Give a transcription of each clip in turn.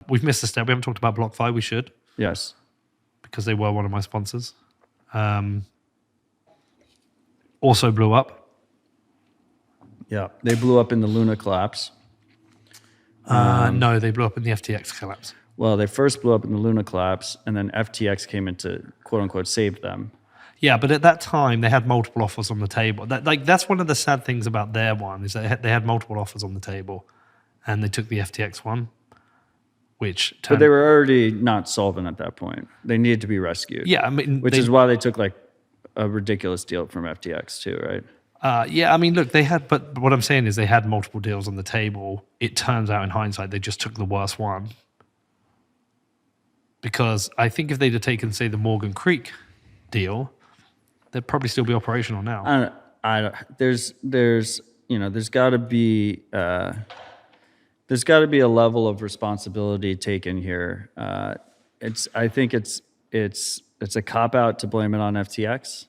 We've missed a step. We haven't talked about BlockFi. We should, Yes. because they were one of my sponsors. Also blew up. Yeah. They blew up in the Luna collapse. No, they blew up in the FTX collapse. Well, they first blew up in the Luna collapse, and then FTX came in to quote unquote save them. Yeah, but at that time they had multiple offers on the table. That's one of the sad things about their one, is that they had multiple offers on the table, and they took the FTX one, which But they were already not solvent at that point. They needed to be rescued. Yeah, I mean, which is why they took like a ridiculous deal from FTX too, right? Yeah, I mean, look, they had, but what I'm saying is they had multiple deals on the table. It turns out in hindsight they just took the worst one, because I think if they'd have taken, say, the Morgan Creek deal, they'd probably still be operational now. There's got to be a level of responsibility taken here. I think it's a cop out to blame it on FTX.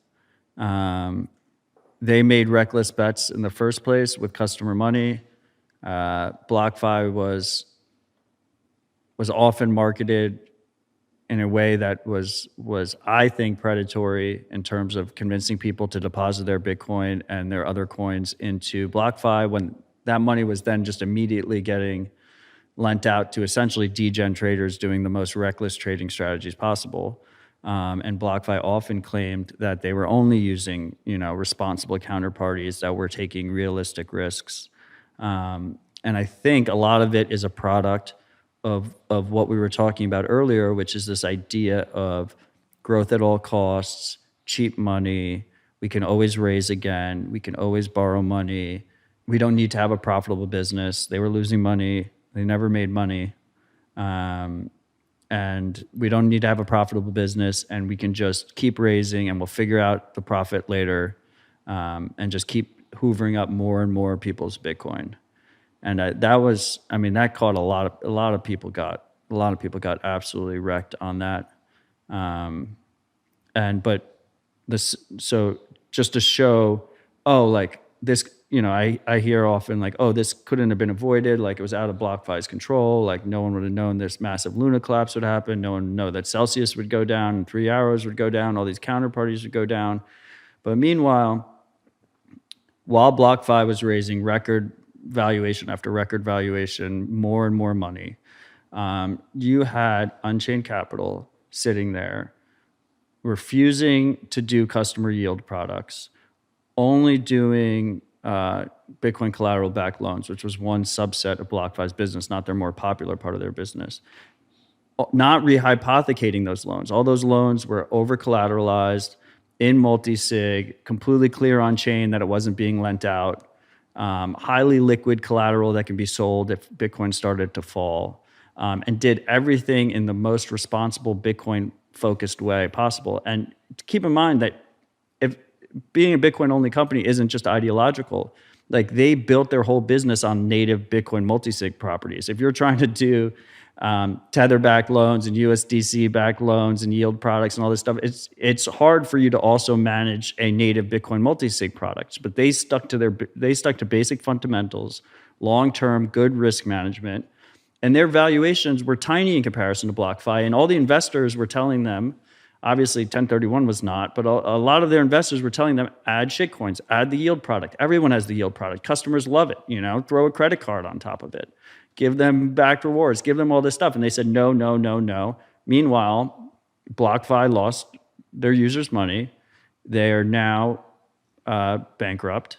They made reckless bets in the first place with customer money. BlockFi was often marketed in a way that was I think predatory in terms of convincing people to deposit their Bitcoin and their other coins into BlockFi, when that money was then just immediately getting lent out to essentially degen traders doing the most reckless trading strategies possible. And BlockFi often claimed that they were only using, responsible counterparties that were taking realistic risks. And I think a lot of it is a product of what we were talking about earlier, which is this idea of growth at all costs, cheap money. We can always raise again. We can always borrow money. We don't need to have a profitable business. They were losing money. They never made money. And we don't need to have a profitable business, and we can just keep raising and we'll figure out the profit later, and just keep hoovering up more and more people's Bitcoin. And that caught a lot of people got absolutely wrecked on that. So just to show, this, I hear often like, oh, this couldn't have been avoided. Like, it was out of BlockFi's control. Like, no one would have known this massive Luna collapse would happen. No one would know that Celsius would go down and 3 hours would go down. All these counterparties would go down. But meanwhile, while BlockFi was raising record valuation after record valuation, more and more money, you had Unchained Capital sitting there refusing to do customer yield products, only doing Bitcoin collateral-backed loans, which was one subset of BlockFi's business, not their more popular part of their business. Not rehypothecating those loans. All those loans were over-collateralized, in multi-sig, completely clear on chain that it wasn't being lent out, highly liquid collateral that can be sold if Bitcoin started to fall, and did everything in the most responsible Bitcoin-focused way possible. And keep in mind that if being a Bitcoin-only company isn't just ideological, like, they built their whole business on native Bitcoin multisig properties. If you're trying to do Tether-backed loans and USDC-backed loans and yield products and all this stuff, it's hard for you to also manage a native Bitcoin multisig product. But they stuck to basic fundamentals, long-term good risk management, and their valuations were tiny in comparison to BlockFi. And all the investors were telling them, obviously 1031 was not, but a lot of their investors were telling them, add shitcoins, add the yield product. Everyone has the yield product. Customers love it. Throw a credit card on top of it. Give them back rewards, give them all this stuff. And they said, no, no, no, no. Meanwhile, BlockFi lost their users' money. They are now bankrupt.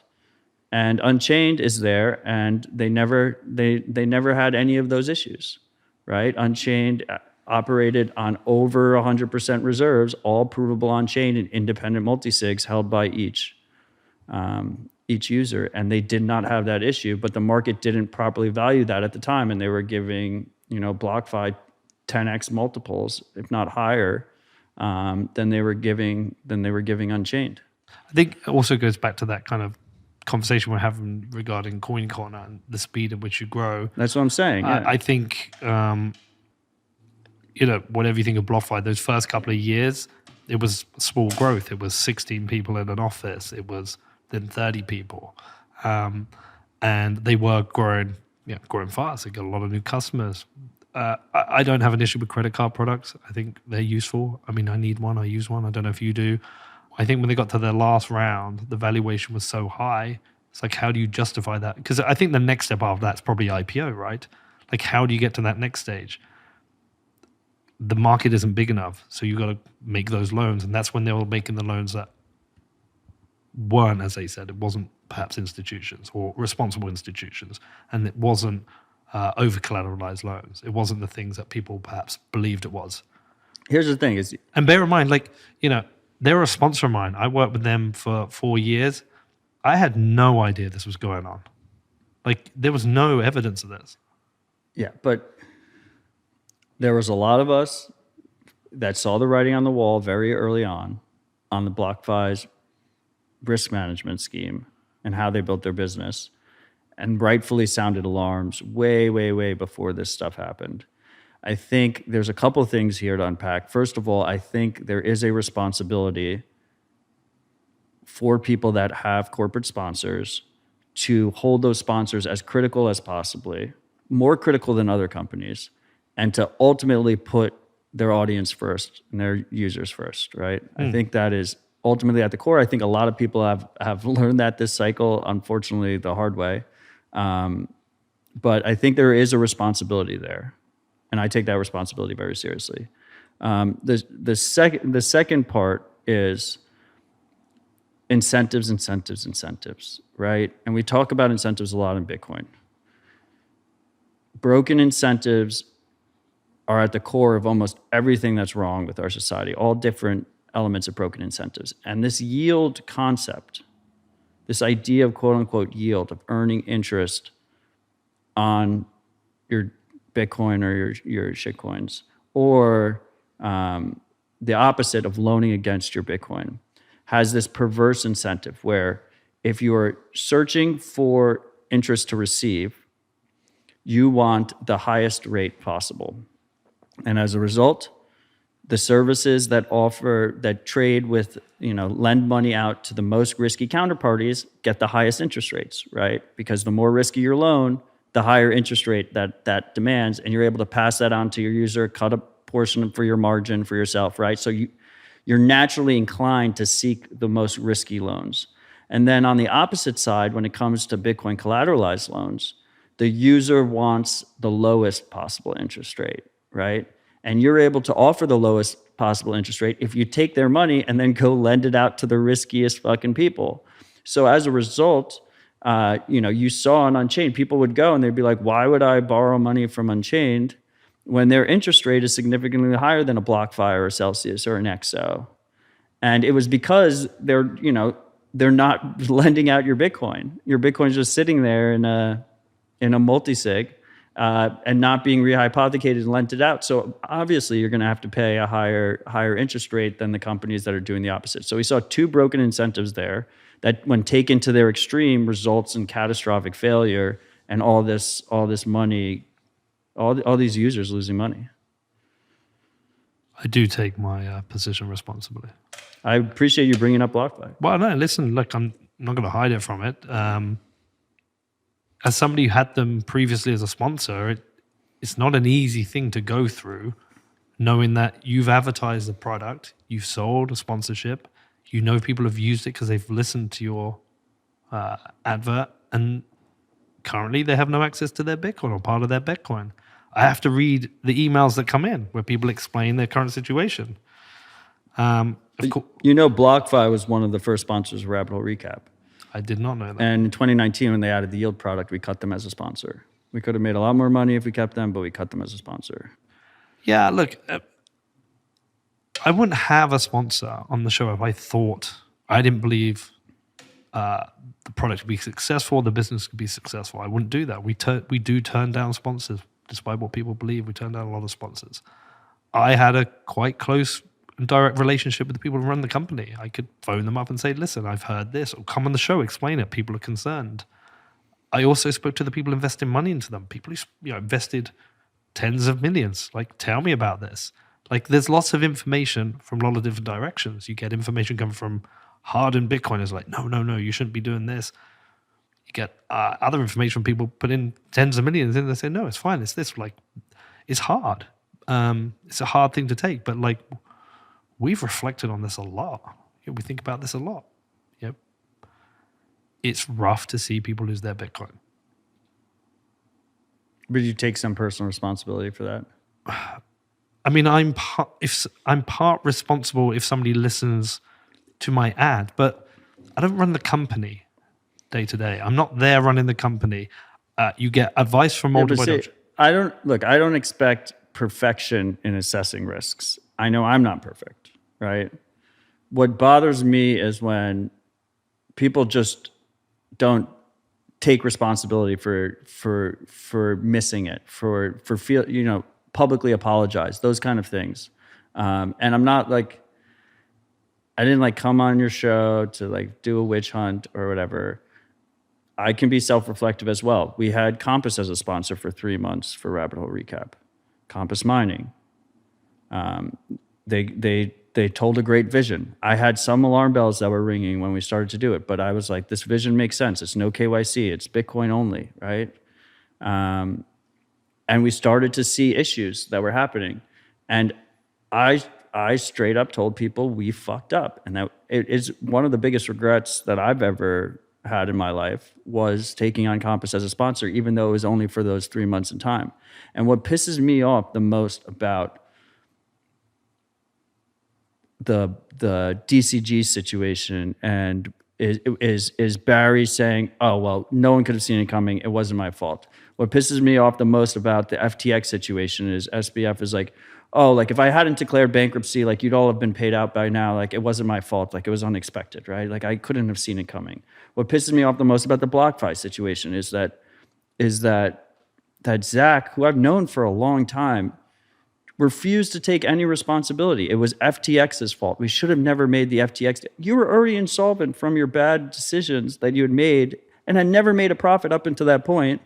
And Unchained is there, and they never had any of those issues, right? Unchained operated on over 100% reserves, all provable on-chain and independent multisigs held by each user, and they did not have that issue. But the market didn't properly value that at the time, and they were giving BlockFi 10x multiples, if not higher, than they were giving Unchained. I think it also goes back to that kind of conversation we're having regarding CoinCon and the speed at which you grow. That's what I'm saying. Yeah. I think whatever you think of BlockFi, those first couple of years, it was small growth. It was 16 people in an office. It was then 30 people. And they were growing growing fast. They got a lot of new customers. I don't have an issue with credit card products. I think they're useful. I mean, I need one. I use one. I don't know if you do. I think when they got to their last round, the valuation was so high. It's like, how do you justify that? Because I think the next step after that's probably IPO, right? Like, how do you get to that next stage? The market isn't big enough, so you got to make those loans, and that's when they were making the loans that weren't, as they said, it wasn't perhaps institutions or responsible institutions, and it wasn't over collateralized loans. It wasn't the things that people perhaps believed it was. Here's the thing: is and bear in mind, like, they're a sponsor of mine. I worked with them for 4 years. I had no idea this was going on. Like, there was no evidence of this. yeah, but there was a lot of us that saw the writing on the wall very early on the BlockFi's risk management scheme and how they built their business, and rightfully sounded alarms way, way, way before this stuff happened. I think there's a couple of things here to unpack. First of all, I think there is a responsibility for people that have corporate sponsors to hold those sponsors as critical as possibly, more critical than other companies, and to ultimately put their audience first and their users first, right? I think that is ultimately at the core. I think a lot of people have learned that this cycle, unfortunately, the hard way. But I think there is a responsibility there, and I take that responsibility very seriously. The second part is incentives, right? And we talk about incentives a lot in Bitcoin. Broken incentives are at the core of almost everything that's wrong with our society, all different elements of broken incentives. And this yield concept, this idea of quote unquote yield, of earning interest on your Bitcoin or your shitcoins, or the opposite of loaning against your Bitcoin, has this perverse incentive where if you're searching for interest to receive, you want the highest rate possible. And as a result, the services that trade with, lend money out to the most risky counterparties get the highest interest rates, right? Because the more risky your loan, the higher interest rate that demands, and you're able to pass that on to your user, cut a portion for your margin for yourself, right? So you're naturally inclined to seek the most risky loans. And then on the opposite side, when it comes to Bitcoin collateralized loans, the user wants the lowest possible interest rate, right? And you're able to offer the lowest possible interest rate if you take their money and then go lend it out to the riskiest fucking people. So as a result, you saw on Unchained, people would go and they'd be like, why would I borrow money from Unchained when their interest rate is significantly higher than a BlockFi or a Celsius or an XO? And it was because they're not lending out your Bitcoin. Your Bitcoin's just sitting there in a multi-sig and not being rehypothecated and lent it out. So obviously you're going to have to pay a higher interest rate than the companies that are doing the opposite. So we saw two broken incentives there that, when taken to their extreme, results in catastrophic failure and all this money, all these users losing money. I do take my position responsibly. I appreciate you bringing up BlockFi. Well, no, listen, look, I'm not going to hide it from it. As somebody who had them previously as a sponsor, it's not an easy thing to go through, knowing that you've advertised the product, you've sold a sponsorship, people have used it because they've listened to your advert, and currently they have no access to their Bitcoin or part of their Bitcoin. I have to read the emails that come in where people explain their current situation. BlockFi was one of the first sponsors of Rabbit Hole Recap. I did not know that. And in 2019, when they added the yield product, we cut them as a sponsor. We could have made a lot more money if we kept them, but we cut them as a sponsor. Yeah, look, I wouldn't have a sponsor on the show if I didn't believe the product would be successful, the business could be successful. I wouldn't do that. We do turn down sponsors, despite what people believe. We turn down a lot of sponsors. I had a quite close and direct relationship with the people who run the company. I could phone them up and say, listen, I've heard this, or come on the show, explain it. People are concerned. I also spoke to the people investing money into them. People who invested tens of millions. Like, tell me about this. Like, there's lots of information from a lot of different directions. You get information coming from hardened Bitcoiners like, no, you shouldn't be doing this. get other information from people put in tens of millions, and they say, no, it's fine. It's this. Like, it's hard. It's a hard thing to take, but like, we've reflected on this a lot. We think about this a lot. Yep. It's rough to see people lose their Bitcoin. But you take some personal responsibility for that? I mean, I'm part responsible if somebody listens to my ad, but I don't run the company day to day. I'm not there running the company. You get advice from multiple. I don't expect perfection in assessing risks. I know I'm not perfect, right? What bothers me is when people just don't take responsibility for missing it, for publicly apologize, those kind of things. And I'm not like, I didn't like come on your show to like do a witch hunt or whatever. I can be self-reflective as well. We had Compass as a sponsor for 3 months for Rabbit Hole Recap. Compass Mining. They told a great vision. I had some alarm bells that were ringing when we started to do it, but I was like, this vision makes sense. It's no KYC. It's Bitcoin only, right? And we started to see issues that were happening. And I straight up told people we fucked up. And that it is one of the biggest regrets that I've ever had in my life was taking on Compass as a sponsor, even though it was only for those 3 months in time. And what pisses me off the most about the DCG situation and is Barry saying, oh, well, no one could have seen it coming. It wasn't my fault. What pisses me off the most about the FTX situation is SBF is like, oh, like if I hadn't declared bankruptcy, like you'd all have been paid out by now. Like it wasn't my fault. Like it was unexpected, right? Like I couldn't have seen it coming. What pisses me off the most about the BlockFi situation is that Zach, who I've known for a long time, refused to take any responsibility. It was FTX's fault. We should have never made the FTX. You were already insolvent from your bad decisions that you had made and had never made a profit up until that point,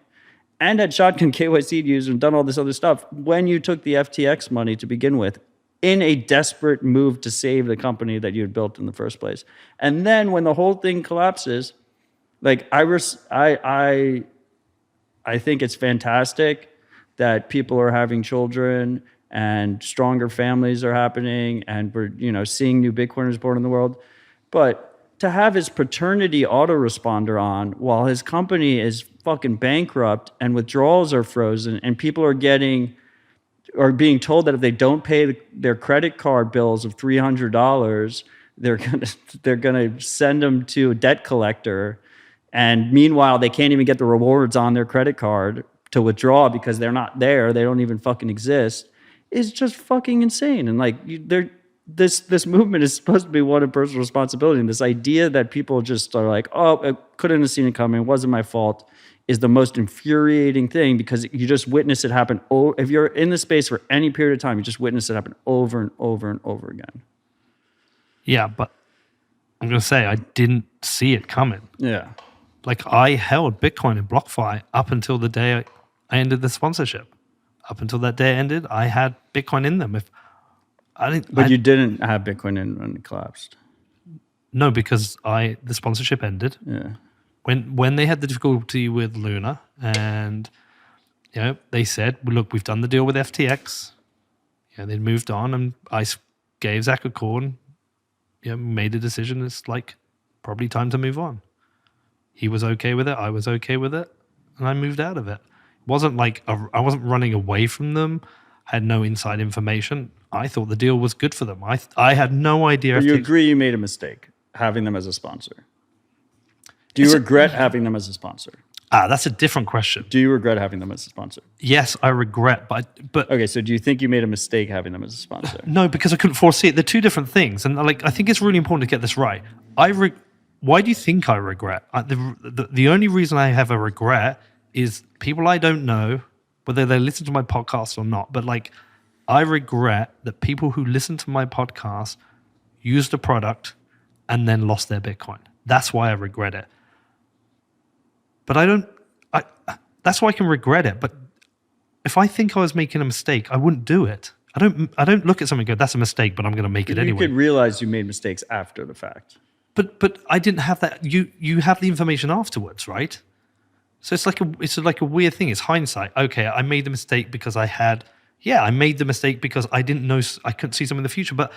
and had shotgun KYC'd users and done all this other stuff when you took the FTX money to begin with in a desperate move to save the company that you had built in the first place. And then when the whole thing collapses, like I think it's fantastic that people are having children and stronger families are happening and we're seeing new Bitcoiners born in the world. But to have his paternity autoresponder on while his company is fucking bankrupt and withdrawals are frozen and people are being told that if they don't pay their credit card bills of $300, they're gonna send them to a debt collector, and meanwhile they can't even get the rewards on their credit card to withdraw because they're not there, they don't even fucking exist, is just fucking insane. And like this movement is supposed to be one of personal responsibility, and this idea that people just are like, oh, I couldn't have seen it coming, it wasn't my fault, is the most infuriating thing, because you just witness it happen. If you're in the space for any period of time, you just witness it happen over and over and over again. Yeah, but I'm going to say I didn't see it coming. Yeah. Like I held Bitcoin in BlockFi up until the day I ended the sponsorship. Up until that day ended, I had Bitcoin in them. But you didn't have Bitcoin in when it collapsed. No, because the sponsorship ended. Yeah. When they had the difficulty with Luna, and they said, well, look, we've done the deal with FTX. They'd moved on, and I gave Zach a call and made a decision. It's like probably time to move on. He was okay with it. I was okay with it, and I moved out of it. It wasn't like I wasn't running away from them. I had no inside information. I thought the deal was good for them. I had no idea. But you agree you made a mistake having them as a sponsor? Do you regret having them as a sponsor? That's a different question. Do you regret having them as a sponsor? Yes, I regret, but okay. So do you think you made a mistake having them as a sponsor? No, because I couldn't foresee it. They're two different things, and I think it's really important to get this right. Why do you think I regret? The only reason I have a regret is people I don't know, whether they listen to my podcast or not. But I regret that people who listen to my podcast used a product and then lost their Bitcoin. That's why I regret it. But that's why I can regret it. But if I think I was making a mistake, I wouldn't do it. I don't look at something and go, that's a mistake, but I'm going to make it anyway. You could realize you made mistakes after the fact. But I didn't have that. You have the information afterwards, right? So it's like a weird thing. It's hindsight. Okay, I made the mistake because I made the mistake because I didn't know, I couldn't see something in the future. But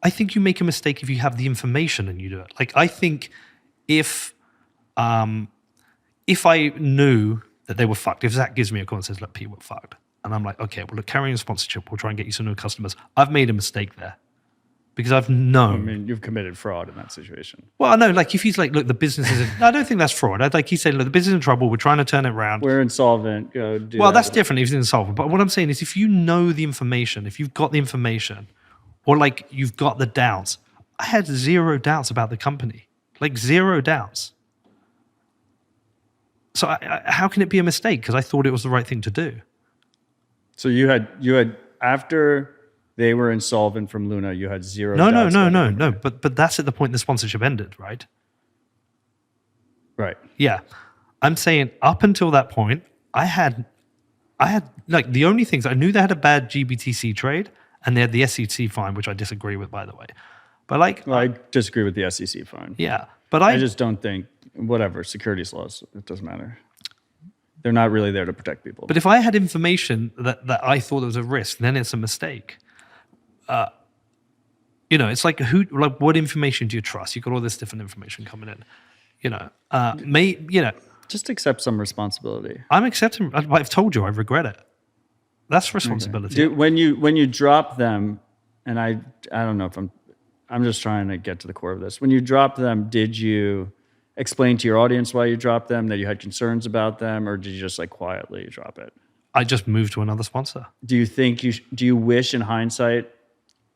I think you make a mistake if you have the information and you do it. Like I think if I knew that they were fucked, if Zach gives me a call and says, "Look, Pete, we're fucked," and I'm like, "Okay, well, look, carrying a sponsorship, we'll try and get you some new customers." I've made a mistake there because I've known. I mean, you've committed fraud in that situation. Well, no, like if he's like, "Look, the business is," no, I don't think that's fraud. I'd like he's saying, "Look, the business is in trouble. We're trying to turn it around. We're insolvent. Go do Well, that. that's different if he's insolvent. But what I'm saying is if you know the information, if you've got the information, or like you've got the doubts, I had zero doubts about the company, like zero doubts. So how can it be a mistake? Because I thought it was the right thing to do. So you had after they were insolvent from Luna, you had zero. No. doubts But that's at the point the sponsorship ended, right? Right. Yeah. I'm saying up until that point, I had like the only things I knew they had a bad GBTC trade and they had the SEC fine, which I disagree with, by the way. But like, Well, I disagree with the SEC fine. yeah. But I just don't think whatever securities laws. It doesn't matter. They're not really there to protect people. But if I had information that I thought there was a risk, then it's a mistake. It's like what information do you trust? You've got all this different information coming in. Just accept some responsibility. I'm accepting. I've told you I regret it. That's responsibility. Dude, when you drop them, and I don't know if I'm just trying to get to the core of this. When you drop them, did you explain to your audience why you dropped them, that you had concerns about them, or did you just like quietly drop it? I just moved to another sponsor. Do you think do you wish in hindsight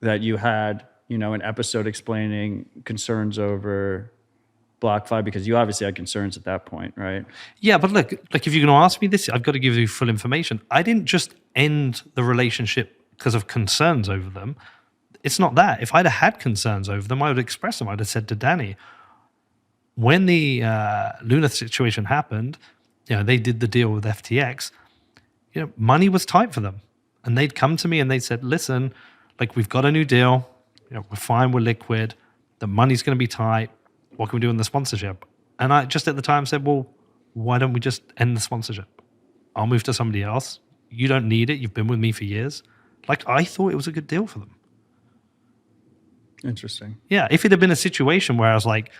that you had, an episode explaining concerns over BlockFi, because you obviously had concerns at that point, right? Yeah, but look, like if you're going to ask me this, I've got to give you full information. I didn't just end the relationship because of concerns over them. It's not that. If I'd have had concerns over them, I would express them. I'd have said to Danny, when the Luna situation happened, they did the deal with FTX. Money was tight for them, and they'd come to me and they said, "Listen, like we've got a new deal. We're fine. We're liquid. The money's going to be tight. What can we do in the sponsorship?" And I just at the time said, "Well, why don't we just end the sponsorship? I'll move to somebody else. You don't need it. You've been with me for years." Like I thought it was a good deal for them. Interesting. Yeah, if it had been a situation where I was like,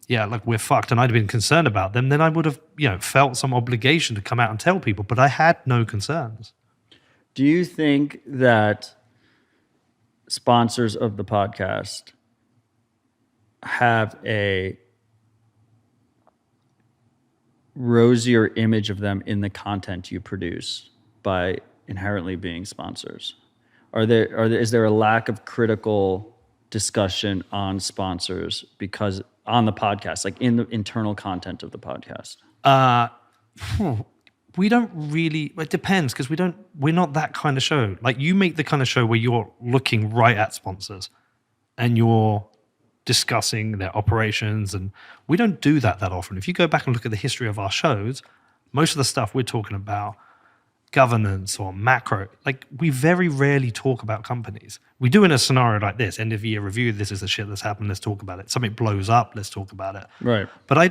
"Yeah, like we're fucked," and I'd been concerned about them, then I would have, felt some obligation to come out and tell people. But I had no concerns. Do you think that sponsors of the podcast have a rosier image of them in the content you produce by inherently being sponsors? Is there a lack of critical discussion on sponsors because on the podcast, like in the internal content of the podcast? We don't really, it depends because we're not that kind of show. Like you make the kind of show where you're looking right at sponsors and you're discussing their operations, and we don't do that often. If you go back and look at the history of our shows, most of the stuff we're talking about, governance or macro, like we very rarely talk about companies. We do in a scenario like this, end of year review, this is the shit that's happened, let's talk about it. Something blows up, let's talk about it. Right. But we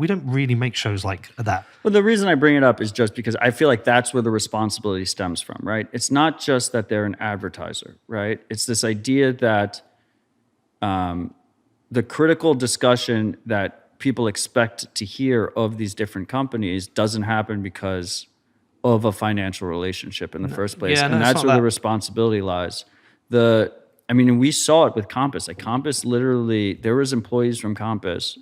don't really make shows like that. Well, the reason I bring it up is just because I feel like that's where the responsibility stems from, right? It's not just that they're an advertiser, right? It's this idea that the critical discussion that people expect to hear of these different companies doesn't happen because of a financial relationship in the first place. Yeah, and that's where the responsibility lies. We saw it with Compass. Like Compass literally, there was employees from Compass.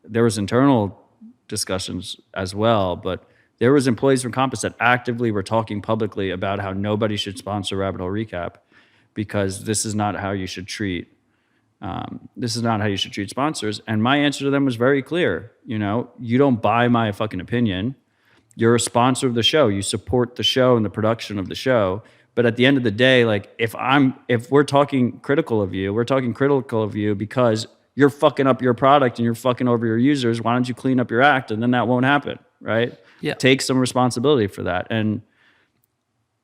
There was internal discussions as well, but there was employees from Compass that actively were talking publicly about how nobody should sponsor Rabbit Hole Recap because this is not how you should treat sponsors. And my answer to them was very clear. You don't buy my fucking opinion. You're a sponsor of the show. You support the show and the production of the show. But at the end of the day, like if we're talking critical of you, we're talking critical of you because you're fucking up your product and you're fucking over your users. Why don't you clean up your act? And then that won't happen, right? Yeah. Take some responsibility for that. And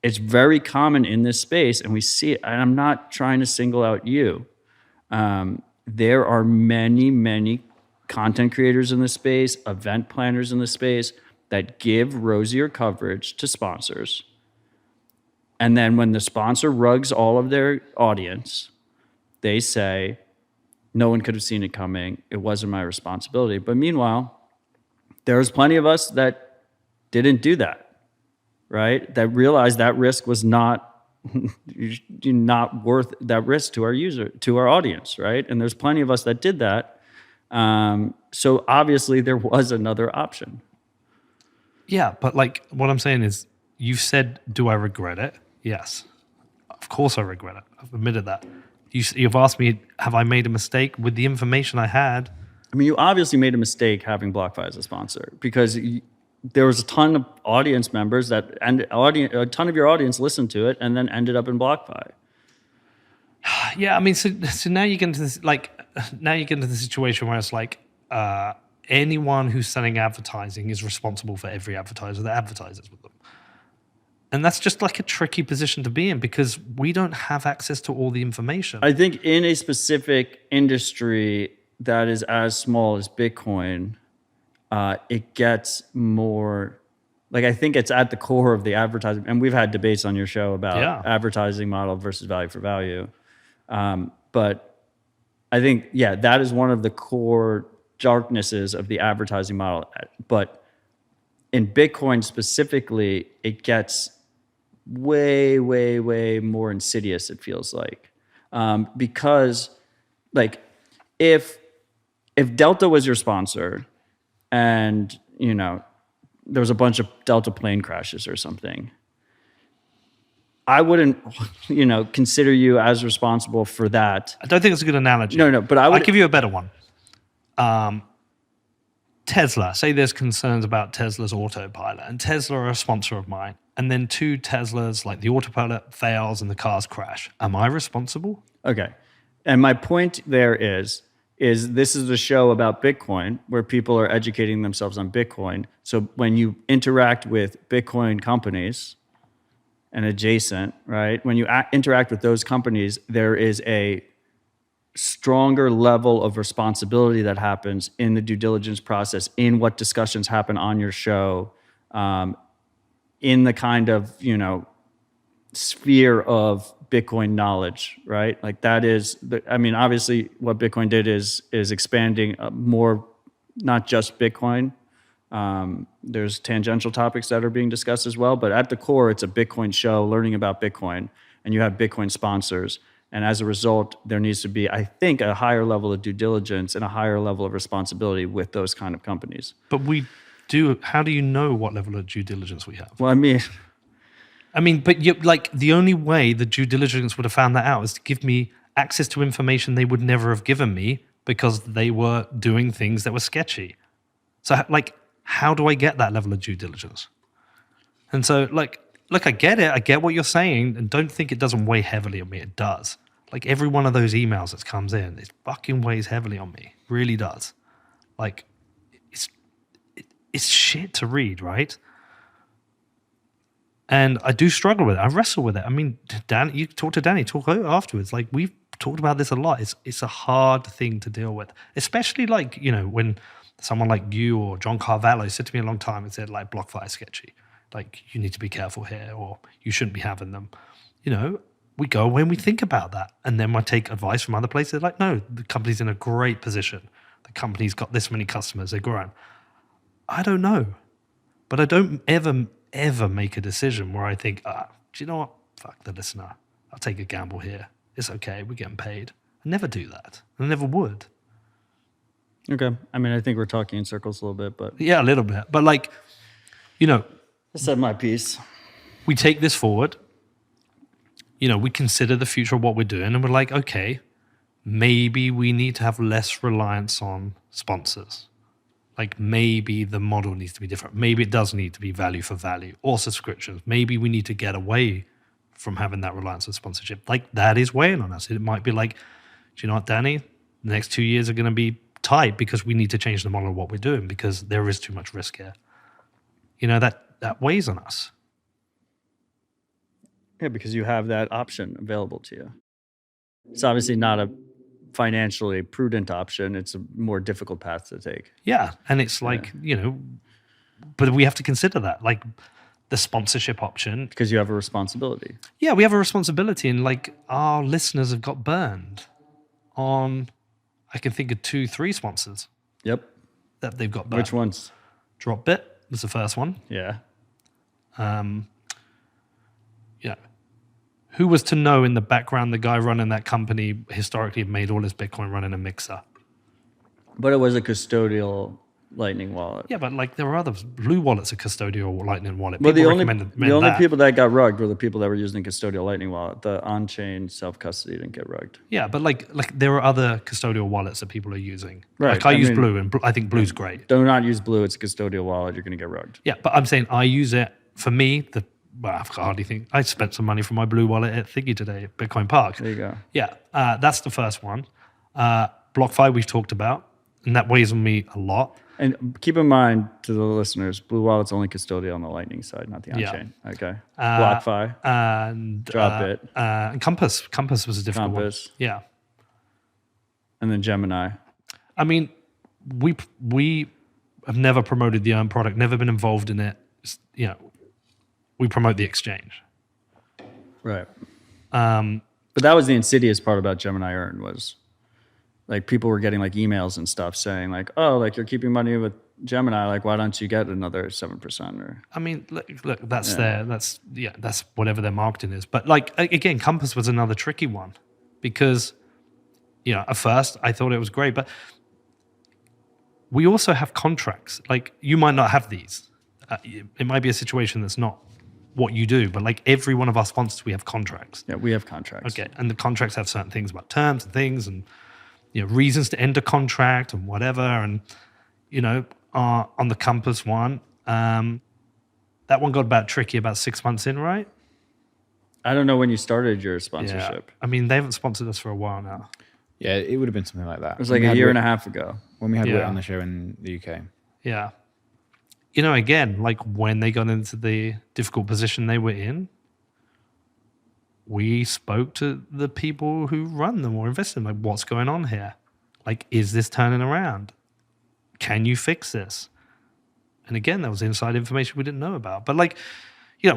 it's very common in this space, and we see it. And I'm not trying to single out you. There are many, many content creators in the space, event planners in the space that give rosier coverage to sponsors. And then when the sponsor rugs all of their audience, they say, no one could have seen it coming. It wasn't my responsibility. But meanwhile, there was plenty of us that didn't do that, right? That realized that risk was not worth that risk to our audience, right? And there's plenty of us that did that. So obviously there was another option. Yeah, but like what I'm saying is, you've said, do I regret it? Yes. Of course I regret it. I've admitted that. You've asked me, have I made a mistake with the information I had? I mean, you obviously made a mistake having BlockFi as a sponsor, because there was a ton of audience members a ton of your audience listened to it and then ended up in BlockFi. Yeah, I mean, so now you get into this, now you get into the situation where it's like, anyone who's selling advertising is responsible for every advertiser that advertises with them. And that's just like a tricky position to be in, because we don't have access to all the information. I think in a specific industry that is as small as Bitcoin, it gets more, like, I think it's at the core of the advertising. And we've had debates on your show about advertising model versus value for value. But I think, that is one of the core darknesses of the advertising model. But in Bitcoin specifically, it gets way, way, way more insidious, it feels like. Because, like, if Delta was your sponsor and, there was a bunch of Delta plane crashes or something, I wouldn't, consider you as responsible for that. I don't think it's a good analogy. No, but I would. I'll give you a better one. Tesla, say there's concerns about Tesla's autopilot, and Tesla are a sponsor of mine, and then two Teslas, like the autopilot fails and the cars crash. Am I responsible? Okay. And my point there is this is a show about Bitcoin where people are educating themselves on Bitcoin. So when you interact with Bitcoin companies and adjacent, right? When you interact with those companies, there is a stronger level of responsibility that happens in the due diligence process, in what discussions happen on your show, in the kind of, sphere of Bitcoin knowledge, right? Like that is, obviously what Bitcoin did is expanding more, not just Bitcoin. There's tangential topics that are being discussed as well, but at the core, it's a Bitcoin show learning about Bitcoin, and you have Bitcoin sponsors. And as a result, there needs to be, I think, a higher level of due diligence and a higher level of responsibility with those kind of companies. But we do. How do you know what level of due diligence we have? Well, but the only way the due diligence would have found that out is to give me access to information they would never have given me, because they were doing things that were sketchy. So, how do I get that level of due diligence? And so, look, I get it. I get what you're saying, and don't think it doesn't weigh heavily on me. It does. Like, every one of those emails that comes in, it fucking weighs heavily on me. Really does. Like, it's shit to read, right? And I do struggle with it. I wrestle with it. I mean, Dan, you talk to Danny, talk afterwards. Like, we've talked about this a lot. It's a hard thing to deal with, especially when someone like you or John Carvalho said to me a long time and said, like, BlockFi is sketchy. Like, you need to be careful here, or you shouldn't be having them. We go away and we think about that. And then I take advice from other places. Like, no, the company's in a great position. The company's got this many customers. They're growing. I don't know. But I don't ever make a decision where I think, do you know what? Fuck the listener. I'll take a gamble here. It's okay. We're getting paid. I never do that. I never would. Okay. I think we're talking in circles a little bit, but... Yeah, a little bit. But I said my piece. We take this forward. We consider the future of what we're doing, and we're like, okay, maybe we need to have less reliance on sponsors. Like, maybe the model needs to be different. Maybe it does need to be value for value or subscriptions. Maybe we need to get away from having that reliance on sponsorship. Like, that is weighing on us. It might be like, do you know what, Danny? The next 2 years are going to be tight because we need to change the model of what we're doing because there is too much risk here. That weighs on us. Yeah, because you have that option available to you. It's obviously not a financially prudent option. It's a more difficult path to take. Yeah. And it's like, but we have to consider that, like the sponsorship option. Because you have a responsibility. Yeah, we have a responsibility. And like our listeners have got burned on, I can think of 2-3 sponsors Yep. that they've got burned. Which ones? Dropbit was the first one. Yeah. Yeah. Who was to know in the background the guy running that company historically had made all his Bitcoin running a mixer? But it was a custodial Lightning wallet. Yeah, but like there are others. Blue Wallet's a custodial Lightning wallet. Well, People the recommend only that. people that got rugged were the people that were using custodial Lightning wallet. The on-chain self-custody didn't get rugged. Yeah, but like there are other custodial wallets that people are using. Right. Like I use mean, Blue, and I think Blue's great. Do not use Blue. It's a custodial wallet. You're going to get rugged. Yeah, but I'm saying I use it for me. I hardly think I spent some money from my Blue Wallet at Thingy today at Bitcoin Park. There you go. Yeah, that's the first one. BlockFi we've talked about, and that weighs on me a lot. And keep in mind to the listeners, Blue Wallet's only custodial on the Lightning side, not the on-chain. Okay. BlockFi. And Dropbit. And Compass. Compass was a difficult Compass. one. Yeah. And then Gemini. I mean, we have never promoted the Earn product, never been involved in it. We promote the exchange. Right. But that was the insidious part about Gemini Earn was like people were getting like emails and stuff saying like, oh, like you're keeping money with Gemini, like why don't you get another 7% or I mean, look, that's that's whatever their marketing is. But like again, Compass was another tricky one because at first I thought it was great, but we also have contracts. Like you might not have these. It might be a situation that's not what you do, but like every one of our sponsors, we have contracts. Yeah, we have contracts. Okay, and the contracts have certain things about terms and things and reasons to end a contract and whatever. And on the Compass one, that one got about tricky about 6 months in, right? I don't know when you started your sponsorship. I mean, they haven't sponsored us for a while now. Yeah, it would have been something like that. It was like a year and a half ago when we had Wit on the show in the UK. Yeah. Again, like when they got into the difficult position they were in, we spoke to the people who run them or invest in them. Like, what's going on here? Like, is this turning around? Can you fix this? And again, that was inside information we didn't know about. But like,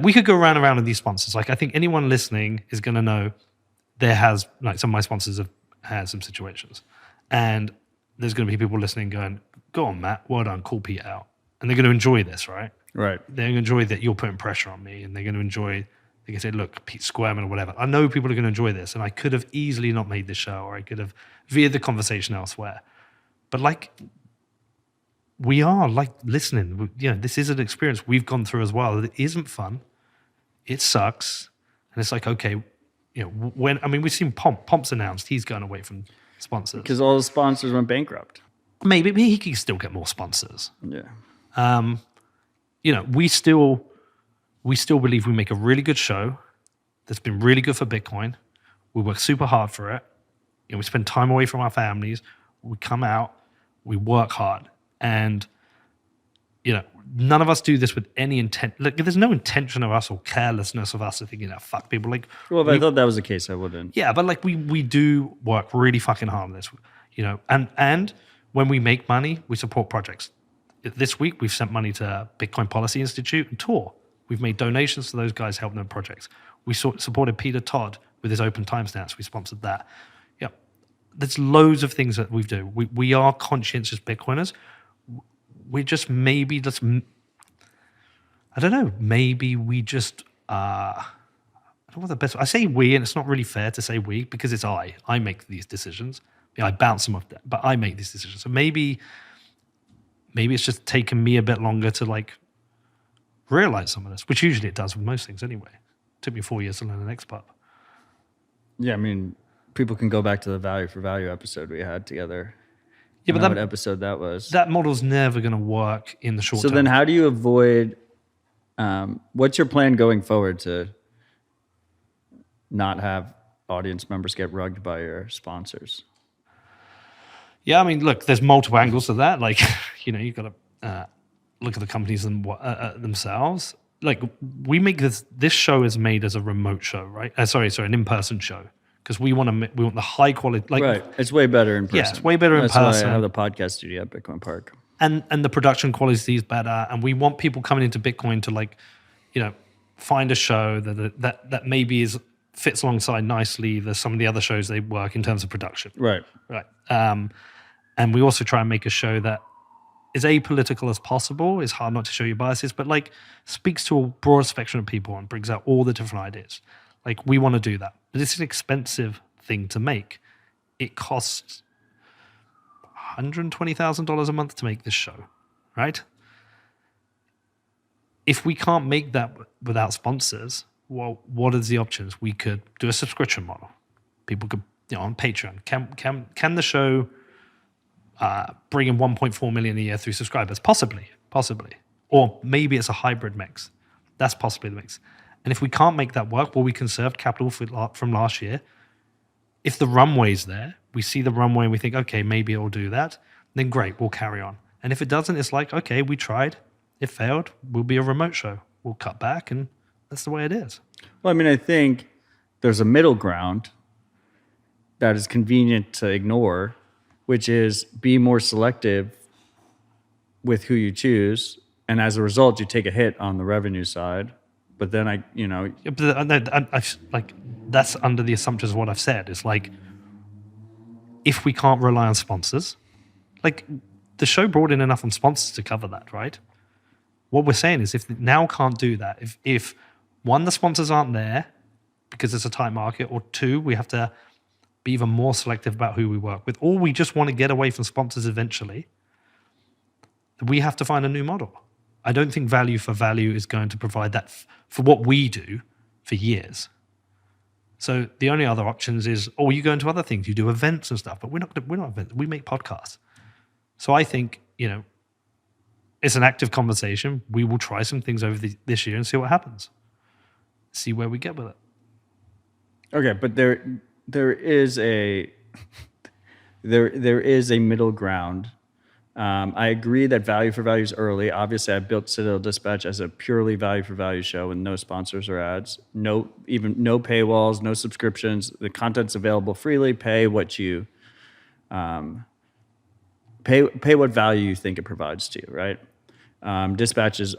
we could go around with these sponsors. Like, I think anyone listening is going to know there has, like, some of my sponsors have had some situations. And there's going to be people listening going, go on, Matt, well done, call Pete out. And they're going to enjoy this, right? Right. They're going to enjoy that you're putting pressure on me, and they're going to enjoy, they can say, look, Pete Squareman or whatever. I know people are going to enjoy this, and I could have easily not made this show, or I could have veered the conversation elsewhere. But like, we are like listening. This is an experience we've gone through as well. It isn't fun. It sucks. And it's like, okay, we've seen Pomp's announced he's going away from sponsors. Because all the sponsors went bankrupt. Maybe he can still get more sponsors. Yeah. We still believe we make a really good show that's been really good for Bitcoin. We work super hard for it. We spend time away from our families. We come out, we work hard. And, none of us do this with any intent. Look, there's no intention of us or carelessness of us to think, fuck people. Like, well, if I thought that was the case, I wouldn't. Yeah, but like we do work really fucking hard on this, and when we make money, we support projects. This week, we've sent money to Bitcoin Policy Institute and Tor. We've made donations to those guys helping their projects. We supported Peter Todd with his open timestamps. We sponsored that. Yeah, there's loads of things that we do. We are conscientious Bitcoiners. We just maybe just, I don't know, maybe we just, I don't know what the best, I say we, and it's not really fair to say we because it's I make these decisions. I bounce them off that, but I make these decisions. So maybe it's just taken me a bit longer to like realize some of this, which usually it does with most things anyway. It took me 4 years to learn an XPub. Yeah, I mean, people can go back to the value for value episode we had together. Yeah, but what episode that was. That model's never going to work in the short term. So then how do you avoid, what's your plan going forward to not have audience members get rugged by your sponsors? Yeah, I mean, look, there's multiple angles to that. Like, you've got to look at the companies themselves. Like, we make this show is made as a remote show, right? Sorry, an in-person show. because we want the high quality, like Right. It's way better in person. Yeah, it's way better in That's person. why I have the podcast studio at Bitcoin Park. and the production quality is better, and we want people coming into Bitcoin to, like, you know, find a show that maybe fits alongside nicely some of the other shows they work in terms of production. Right. Right. And we also try and make a show that is apolitical as possible. It's hard not to show your biases, but like speaks to a broad spectrum of people and brings out all the different ideas. Like, we want to do that. But it's an expensive thing to make. It costs $120,000 a month to make this show, right? If we can't make that without sponsors, well, what are the options? We could do a subscription model. People could, on Patreon. Can the show bring in 1.4 million a year through subscribers? Possibly. Or maybe it's a hybrid mix. That's possibly the mix. And if we can't make that work, well, we conserved capital from last year. If the runway's there, we see the runway and we think, okay, maybe it'll do that, then great, we'll carry on. And if it doesn't, it's like, okay, we tried, it failed, we'll be a remote show. We'll cut back, and that's the way it is. Well, I mean, I think there's a middle ground that is convenient to ignore, which is be more selective with who you choose. And as a result, you take a hit on the revenue side. But then Yeah, but like, that's under the assumptions of what I've said. It's like, if we can't rely on sponsors, like, the show brought in enough on sponsors to cover that, right? What we're saying is, if they now can't do that, if one, the sponsors aren't there because it's a tight market, or two, we have to be even more selective about who we work with, or we just want to get away from sponsors eventually, we have to find a new model. I don't think value for value is going to provide that for what we do for years. So the only other options is, you go into other things, you do events and stuff, but we're not events. We make podcasts. So I think, it's an active conversation. We will try some things over this year and see what happens. See where we get with it. Okay, but there is a middle ground. I agree that value for value is early. Obviously, I built Citadel Dispatch as a purely value for value show with no sponsors or ads, no paywalls, no subscriptions. The content's available freely. Pay what you pay what value you think it provides to you, right? Dispatch is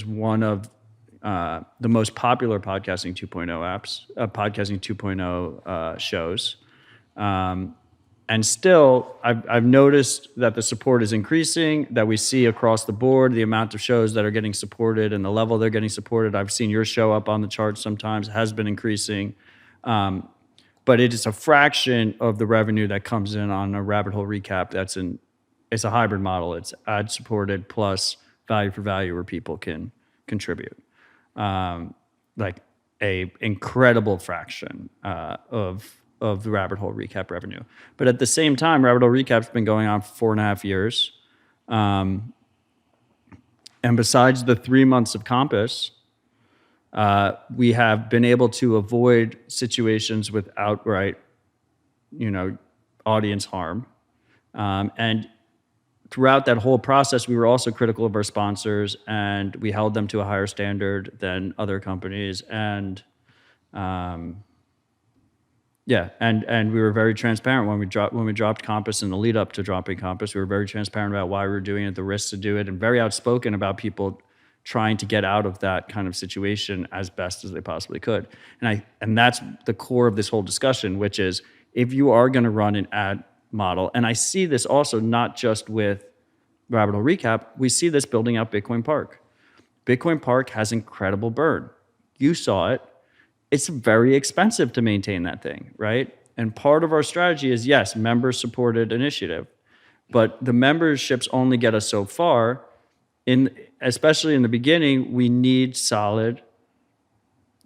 one of the most popular podcasting 2.0 apps, podcasting 2.0 shows. And still, I've noticed that the support is increasing, that we see across the board the amount of shows that are getting supported and the level they're getting supported. I've seen your show up on the charts sometimes, has been increasing. But it is a fraction of the revenue that comes in on a Rabbit Hole Recap. It's a hybrid model. It's ad supported plus value for value where people can contribute. Like a incredible fraction of the Rabbit Hole Recap revenue. But at the same time, Rabbit Hole Recap's been going on for 4.5 years. And besides the 3 months of Compass, we have been able to avoid situations with outright, audience harm. And throughout that whole process, we were also critical of our sponsors, and we held them to a higher standard than other companies. And and we were very transparent when we dropped Compass in the lead up to dropping Compass. We were very transparent about why we were doing it, the risks to do it, and very outspoken about people trying to get out of that kind of situation as best as they possibly could. And that's the core of this whole discussion, which is, if you are going to run an ad model, and I see this also not just with Rabbit Hole Recap, we see this building out Bitcoin Park. Bitcoin Park has incredible burn. You saw it. It's very expensive to maintain that thing, right? And part of our strategy is, yes, member-supported initiative, but the memberships only get us so far. Especially in the beginning, we need solid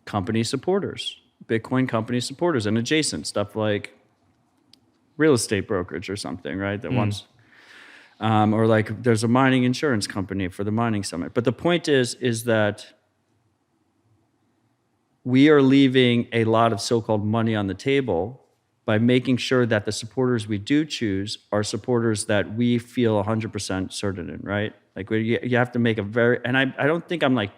company supporters, Bitcoin company supporters, and adjacent stuff like real estate brokerage or something, right? That wants, or like there's a mining insurance company for the mining summit. But the point is that we are leaving a lot of so-called money on the table by making sure that the supporters we do choose are supporters that we feel 100% certain in, right? Like you have to make and I don't think I'm like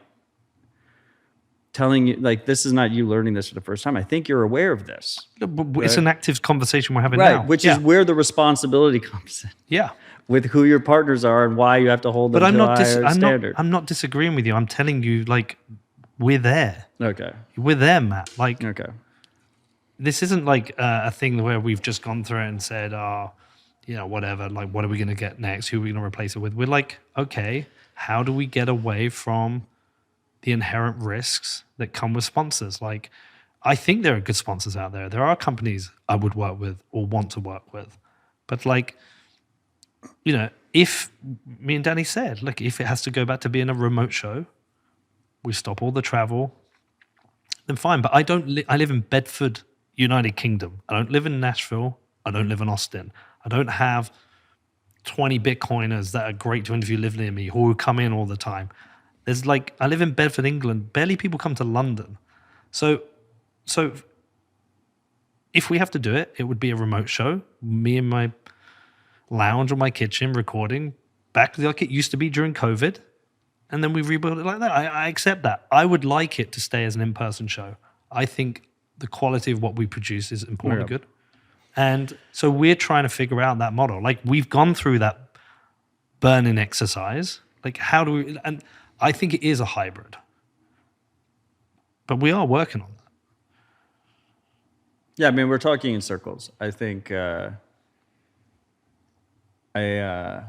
telling you, like, this is not you learning this for the first time. I think you're aware of this. But it's an active conversation we're having Right, now. which is where the responsibility comes in. Yeah. With who your partners are and why you have to hold them But to a higher standard. I'm not disagreeing with you. I'm telling you, like, we're there. Okay. We're there, Matt. Like, Okay. this isn't like a thing where we've just gone through it and said, whatever, like, what are we going to get next? Who are we going to replace it with? We're like, okay, how do we get away from the inherent risks that come with sponsors? Like, I think there are good sponsors out there. There are companies I would work with or want to work with. But, like, if me and Danny said, look, if it has to go back to being a remote show, we stop all the travel, then fine. But I live in Bedford, United Kingdom. I don't live in Nashville. I don't live in Austin. I don't have 20 Bitcoiners that are great to interview live near me who come in all the time. There's like, I live in Bedford, England. Barely people come to London. So if we have to do it, it would be a remote show. Me in my lounge or my kitchen recording back like it used to be during COVID. And then we rebuild it like that. I accept that. I would like it to stay as an in-person show. I think the quality of what we produce is important and good. And so we're trying to figure out that model. Like, we've gone through that burning exercise. Like, how do we, and I think it is a hybrid. But we are working on that. Yeah, I mean, we're talking in circles. I think I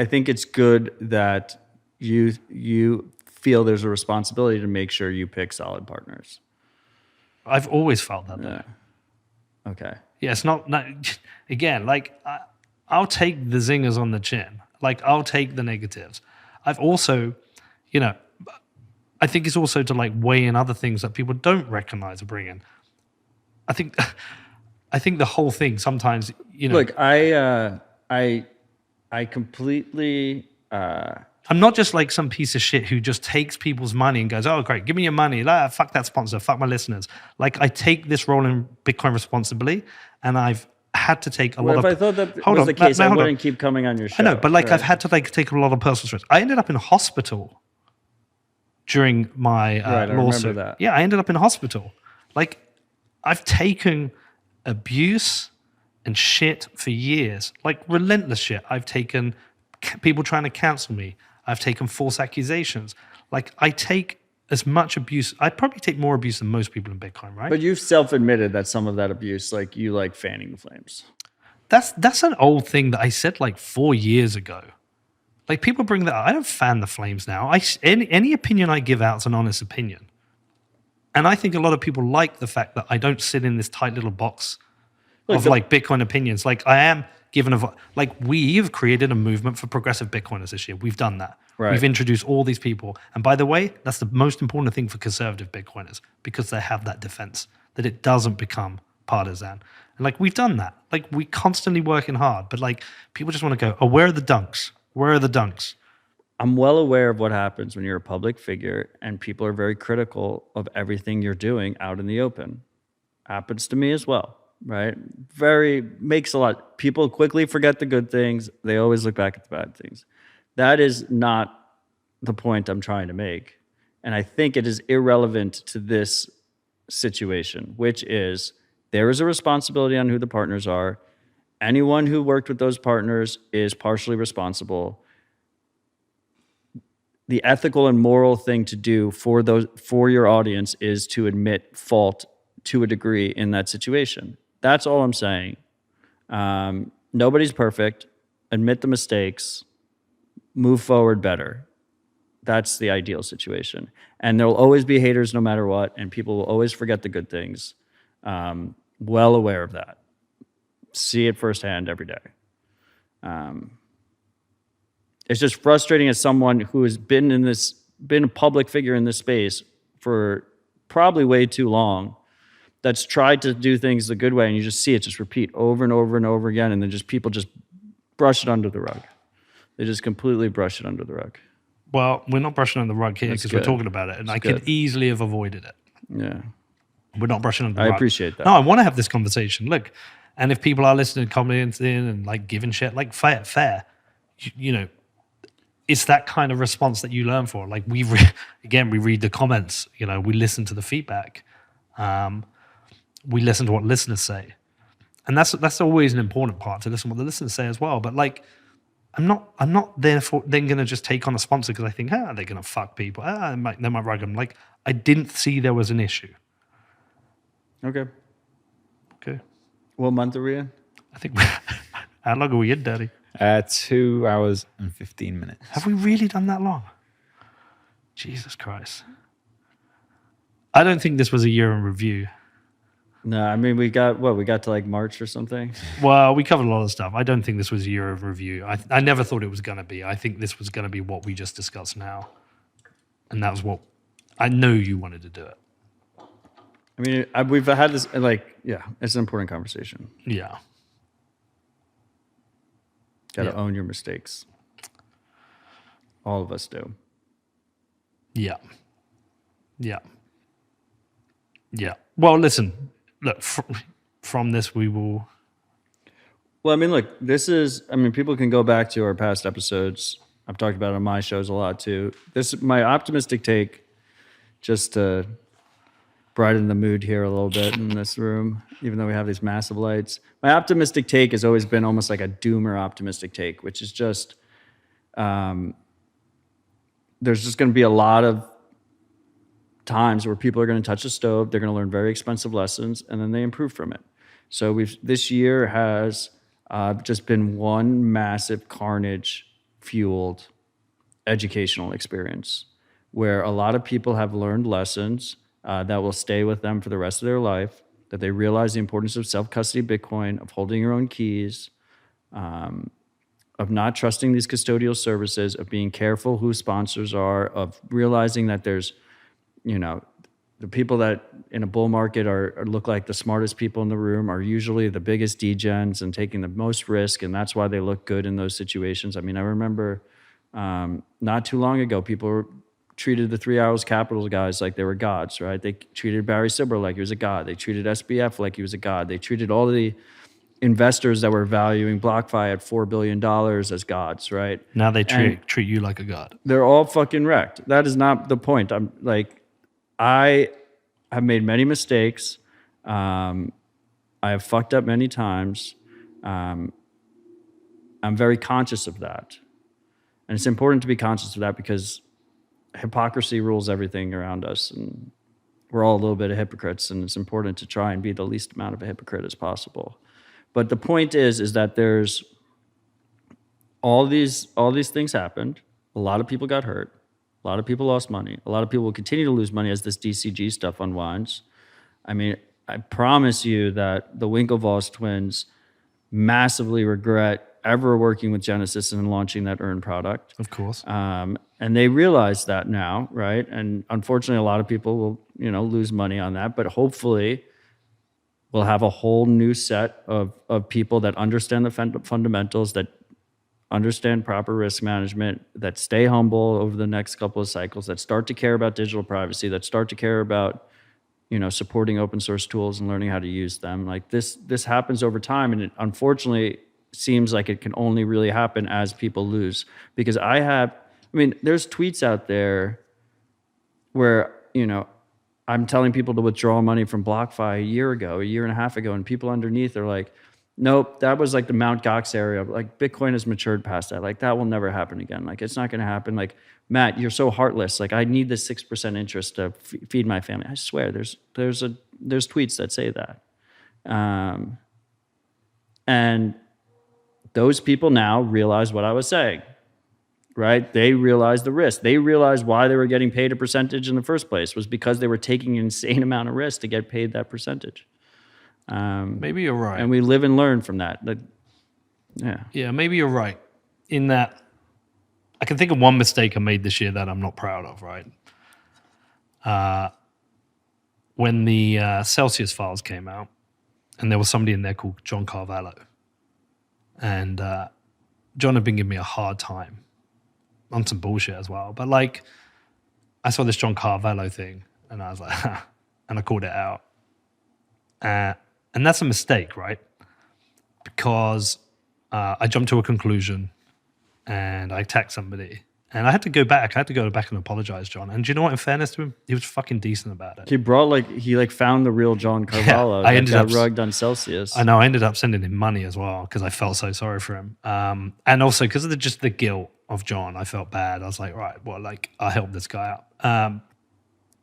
think it's good that you feel there's a responsibility to make sure you pick solid partners. I've always felt that. Yeah. Okay. Yeah, it's not again, like, I'll take the zingers on the chin. Like, I'll take the negatives. I've also, I think it's also to, like, weigh in other things that people don't recognize or bring in. I think the whole thing sometimes, Look, I completely. I'm not just like some piece of shit who just takes people's money and goes, oh, great, give me your money. Fuck that sponsor, fuck my listeners. Like, I take this role in Bitcoin responsibly, and I've had to take a lot of... If I thought that was the case, I wouldn't keep coming on your show. I know, but like, I've had to like take a lot of personal stress. I ended up in hospital during my Right, I lawsuit. remember that. Yeah, I ended up in hospital. Like, I've taken abuse and shit for years, like relentless shit. I've taken people trying to cancel me. I've taken false accusations. Like, I take as much abuse. I'd probably take more abuse than most people in Bitcoin, right? But you've self-admitted that some of that abuse, like, you like fanning the flames. That's an old thing that I said like 4 years ago. Like, people bring that up. I don't fan the flames now. Any opinion I give out is an honest opinion. And I think a lot of people like the fact that I don't sit in this tight little box of like Bitcoin opinions. Like, I am given we have created a movement for progressive Bitcoiners this year. We've done that. Right. We've introduced all these people. And by the way, that's the most important thing for conservative Bitcoiners, because they have that defense, that it doesn't become partisan. And like, we've done that. Like, we constantly working hard, but like, people just want to go, oh, where are the dunks? Where are the dunks? I'm well aware of what happens when you're a public figure and people are very critical of everything you're doing out in the open. Happens to me as well, right? Makes a lot. People quickly forget the good things. They always look back at the bad things. That is not the point I'm trying to make. And I think it is irrelevant to this situation, which is there is a responsibility on who the partners are. Anyone who worked with those partners is partially responsible. The ethical and moral thing to do for your audience is to admit fault to a degree in that situation. That's all I'm saying. Nobody's perfect. Admit the mistakes. Move forward better. That's the ideal situation. And there'll always be haters no matter what, and people will always forget the good things. Well aware of that. See it firsthand every day. It's just frustrating as someone who has been a public figure in this space for probably way too long, that's tried to do things the good way, and you just see it just repeat over and over and over again, and then just people just brush it under the rug. They just completely brush it under the rug. Well, we're not brushing under the rug here because we're talking about it, and I could easily have avoided it. Yeah. We're not brushing under the rug. I appreciate that. No, I want to have this conversation. Look, and if people are listening, commenting in, and like giving shit, like fair. it's that kind of response that you learn for. Like we read the comments, we listen to the feedback, we listen to what listeners say, and that's always an important part, to listen to what the listeners say as well. But like, I'm not therefore then going to just take on a sponsor because I think, they're going to fuck people. They might rug them. Like, I didn't see there was an issue. Okay. What month are we in? I think how long are we in, Daddy? 2 hours and 15 minutes. Have we really done that long? Jesus Christ. I don't think this was a year in review. No, I mean, we got to like March or something. Well, we covered a lot of stuff. I don't think this was a year of review. I never thought it was going to be. I think this was going to be what we just discussed now. And that was what I know you wanted to do it. I mean, we've had this, it's an important conversation. Yeah. Got to own your mistakes. All of us do. Yeah. Well, listen, look, from this we will... Well, I mean, look, people can go back to our past episodes. I've talked about it on my shows a lot too. My optimistic take, just to brighten the mood here a little bit in this room, even though we have these massive lights. My optimistic take has always been almost like a doomer optimistic take, which is just, there's just going to be a lot of times where people are going to touch the stove, they're going to learn very expensive lessons, and then they improve from it. So this year has just been one massive carnage-fueled educational experience where a lot of people have learned lessons that will stay with them for the rest of their life, that they realize the importance of self-custody Bitcoin, of holding your own keys, of not trusting these custodial services, of being careful who sponsors are, of realizing that there's, the people that in a bull market look like the smartest people in the room are usually the biggest degens and taking the most risk, and that's why they look good in those situations. I mean, I remember not too long ago, people treated the 3 Hours Capital guys like they were gods, right? They treated Barry Silber like he was a god. They treated SBF like he was a god. They treated all the investors that were valuing BlockFi at $4 billion as gods, right? Now they treat you like a god. They're all fucking wrecked. That is not the point. I have made many mistakes. I have fucked up many times. I'm very conscious of that. And it's important to be conscious of that because hypocrisy rules everything around us. And we're all a little bit of hypocrites, and it's important to try and be the least amount of a hypocrite as possible. But the point is that there's all these things happened. A lot of people got hurt. A lot of people lost money. A lot of people will continue to lose money as this DCG stuff unwinds. I mean, I promise you that the Winklevoss twins massively regret ever working with Genesis and launching that earn product. Of course. And they realize that now, right? And unfortunately, a lot of people will, lose money on that. But hopefully, we'll have a whole new set of people that understand the fundamentals, that understand proper risk management, that stay humble over the next couple of cycles, that start to care about digital privacy, that start to care about, supporting open source tools and learning how to use them. Like this happens over time, and it unfortunately seems like it can only really happen as people lose. Because there's tweets out there where, I'm telling people to withdraw money from BlockFi a year and a half ago, and people underneath are like, nope, that was like the Mount Gox area. Like Bitcoin has matured past that. Like that will never happen again. Like it's not going to happen. Like, Matt, you're so heartless. Like I need this 6% interest to feed my family. I swear, there's tweets that say that, and those people now realize what I was saying, right? They realize the risk. They realize why they were getting paid a percentage in the first place was because they were taking an insane amount of risk to get paid that percentage. Maybe you're right. And we live and learn from that. Yeah, maybe you're right in that I can think of one mistake I made this year that I'm not proud of, right? When the Celsius files came out, and there was somebody in there called John Carvalho. And John had been giving me a hard time on some bullshit as well. But like, I saw this John Carvalho thing, and I was like, and I called it out. And that's a mistake, right? Because I jumped to a conclusion and I attacked somebody And I had to go back. I had to go back and apologize, John. And do you know what? In fairness to him, he was fucking decent about it. He found the real John Carvalho. I that ended got up- rugged on Celsius. I know. I ended up sending him money as well because I felt so sorry for him. And also because of just the guilt of John, I felt bad. I was like, right, well, like I'll help this guy out.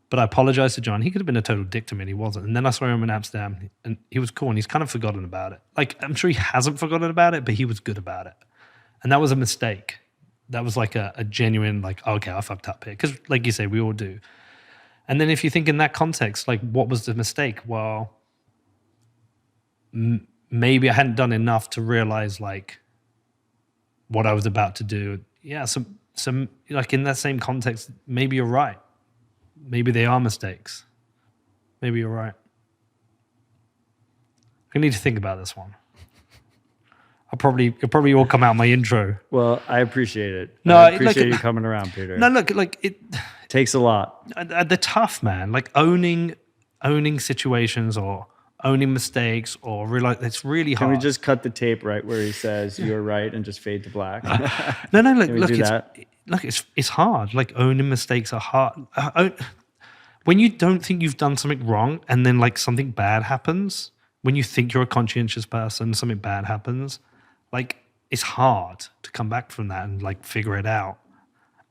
But I apologized to John. He could have been a total dick to me and he wasn't. And then I saw him in Amsterdam and he was cool and he's kind of forgotten about it. Like I'm sure he hasn't forgotten about it, but he was good about it. And that was a mistake. That was like a genuine, like, okay, I fucked up here. Because like you say, we all do. And then if you think in that context, like what was the mistake? Well, maybe I hadn't done enough to realize like what I was about to do. Yeah, some like in that same context, maybe you're right. Maybe they are mistakes. Maybe you're right. I need to think about this one. It'll probably all come out in my intro. Well, I appreciate it. No, I appreciate like- you coming around, Peter. No, look, like it. Takes a lot. They're tough, man. Like owning situations or owning mistakes or realize it's really Can hard. we just cut the tape right where he says you're right and just fade to black? no, look, Can we look, do it's, that? look, it's hard. Like owning mistakes are hard. When you don't think you've done something wrong and then like something bad happens, when you think you're a conscientious person, something bad happens, like it's hard to come back from that and like figure it out.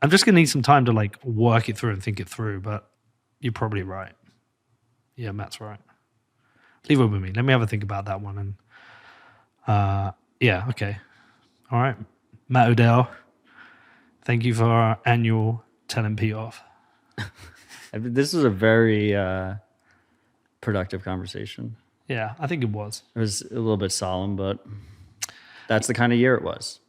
I'm just gonna need some time to like work it through and think it through, but you're probably right. Yeah, Matt's right. Leave it with me. Let me have a think about that one. And yeah, okay. All right. Matt Odell, thank you for our annual Telling Pete off. This was a very productive conversation. Yeah, I think it was. It was a little bit solemn, but that's the kind of year it was.